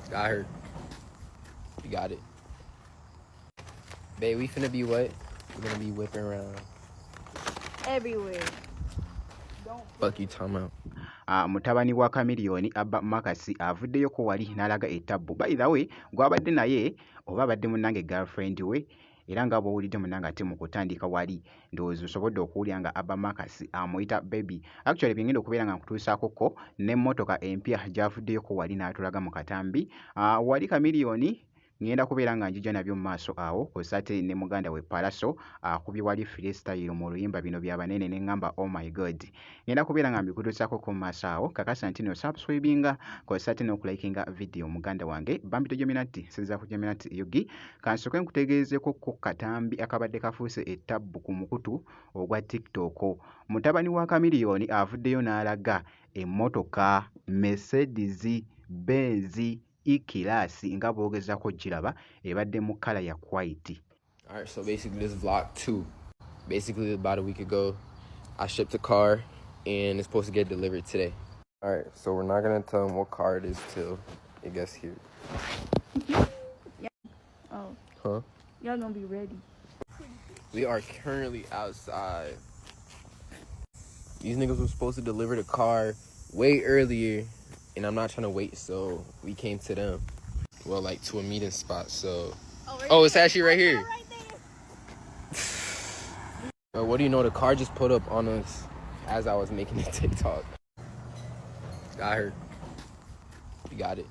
Got her. You got it. Babe, we finna be what? We're gonna be whipping around. Everywhere. Fuck you talking about. Mutabani wa Chameleone Abba Makasi avuddeyo ko wali n'alaga ettabbu. By the way, gwabadde naye oba abadde munnange girlfriend we era nga bw'owulidde munnange ate mu kutandika wali ndowooza osobodde okuwulira nga Abba Makasi amuyita baby. Actually byengenda okubeera nga nkutuusaako ko n'emmotoka empya gy'avuddeyo ko wali n'atulaga mu katambi. Wali Chameleone ngenda kubeera nga njija nabyo mu maaso awo kw'ossa ate ne muganda we Palaso akubye wali freestyle mu luyimba bino bya banene ne ngamba oh my god. Ngenda kubeera nga mbikutuusaako ko mu maaso awo kakasa nti no subscribinga kw'ossa ate n'okulayikinga video muganda wange Bambito Geminati Sizza ku Geminati Yugi kansooke nkutegeezeeko ko katambi akabadde kafuuse ettabbu ku mukutu ogwa TikTok. Mutabani wa Chameleone avuddeyo n'alaga emmotoka Mercedes Benz E-Class nga bw'ogezaako giraba ebadde mu kala ya white. Alright, so basically this is vlog 2. Basically about a week ago, I shipped a car and it's supposed to get delivered today. Alright, so we're not gonna tell them what car it is till it gets here. Yeah. Oh. Huh? Y'all gonna be ready. We are currently outside. These niggas were supposed to deliver the car way earlier, and I'm not trying to wait, so we came to them. Well, like to a meeting spot, so. Oh, it's actually right here. Right there. Bro, what do you know? The car just put up on us as I was making a TikTok. Got her. You got it.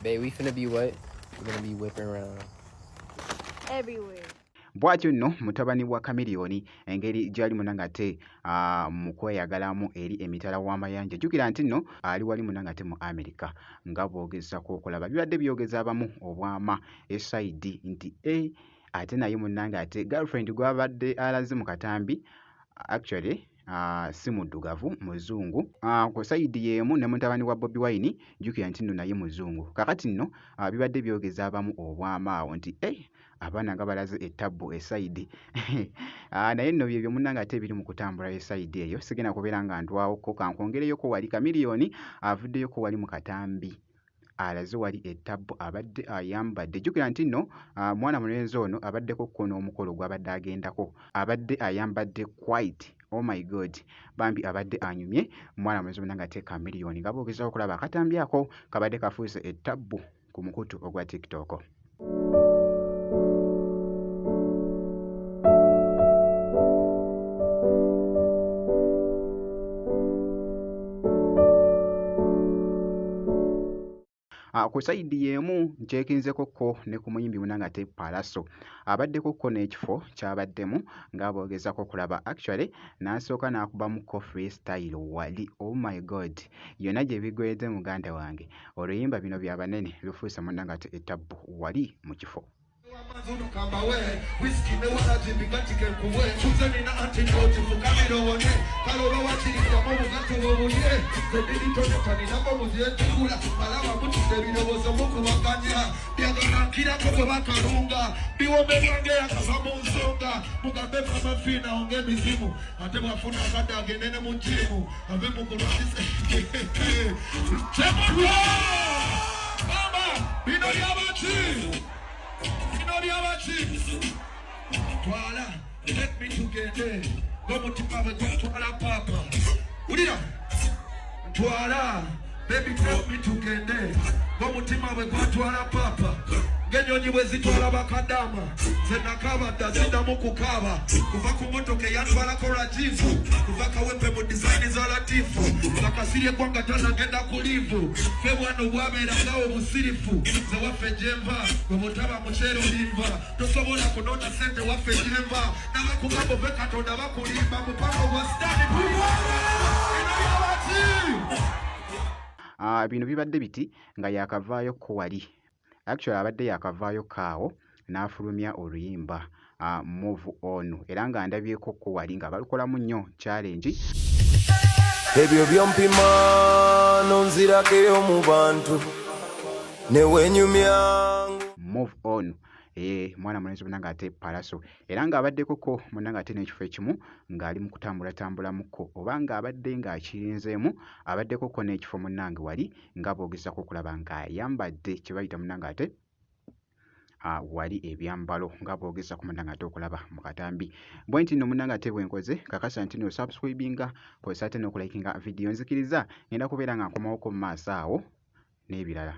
Babe, we finna be what? We're gonna be whipping around. Everywhere. Bw'atyo nno mutabani wa Chameleone engeri gy'ali munanga ate mu kweyagalamu eri emitala w'amayanja. Jjukira nti nno ali wali munanga ate mu America nga bw'ogezaako okulaba bibadde byogeza abamu obwama esayidi nti ate naye munanga ate girlfriend gw'abadde alaze mu katambi actually si muddugavu muzungu ku sayidi y'emu ne mutabani wa Bobi Wine jjukira nti nno naye muzungu. Kakati nno bibadde byogeza abamu obwama awo nti abaana nga balaze ettabbu esayidi naye nno byebyo munnanga ate biri mu kutambula esayidi eyo sigenda kubeera nga ntwawoko kankwongereyoko wali Chameleone avuddeyoko wali mu katambi alaze wali ettabbu abadde ayambadde. Jjukira nti nno mwana mulenzi ono abaddeko ko n'omukolo gw'abadde agendako abadde ayambadde white. Oh my god, bambi abadde anyumye mwana mulenzi munnanga ate Chameleone nga boogezako okulaba akatambi ako kabadde kafuuse ettabbu ku mukutu ogwa TikTok. Ku sayidi y'emu nkyekinzeko ko ne ku muyimbi munanga ate Palaso abaddeko ko n'ekifo ky'abaddemu nga boogezako okulaba actually n'asooka n'akubamuko freestyle wali. Oh my god, yonna gye bigwedde muganda wange oluyimba bino bya banene lufuuse munanga ate ettabbu wali mu kifo. Mazuru kamba we whisky ne wala jimbikatike kuwe chuzeni na antidote fukamiro wone kaloro wachiri kwa momu zatu wobuye zedini tono kani na momu zieti kula alama mutu sebino wozo muku wakanya biagana kila koko wakarunga biwo mewange ya kasamu usonga mugabefa mafina onge mizimu ate wafuna kada genene munjimu ave mukurasise chemo mama bino yabachi Twala, let me together. Go mutima we go twala papa. Udira. Twala, baby let me together. Go mutima we go twala papa. Genyonyi wezi twala bakadama. Zena kabada zenda mukukaba. Kuva ku motoke yatwala korajivu. Kuva kawepe mu design za latifu. Bakasirie kwanga tana genda kulivu. Febwano bwabera ngawo busirifu. Za wafe jemva. Gomotaba muchero limva. Tosobola kunona sente wafe jemva. Nabakugabo veka tonda bakulimba. Mupango wa stadi bino bibadde biti nga yakavaayo ko wali. Actually abadde yakavaayo kaawo n'afulumya oluyimba move on era nga ndabyeko ko wali nga balukolamu nnyo challenge. Ebyo byompima nonzirakeyo mu bantu newenyumya Move on mwana mulenzi munange ate Palaso era ng'abaddeko ko munange ate n'ekifo ekimu ng'ali mu kutambulamukko oba ng'abadde ng'akirinzeemu abaddeko ko n'ekifo munnange wali nga bw'ogezaako okulaba ng'ayambadde kye bayita munnange ate wali ebyambalo nga bw'ogeza ku munnange ate okulaba mu katambi bwe nti nno munnange ate bwe nkoze kakasa nti no subscribinga kozesa ate n'okulayikinga vidiyo nzikiriza ngenda kubeera nga nkomawo ko mu maaso awo n'ebirala.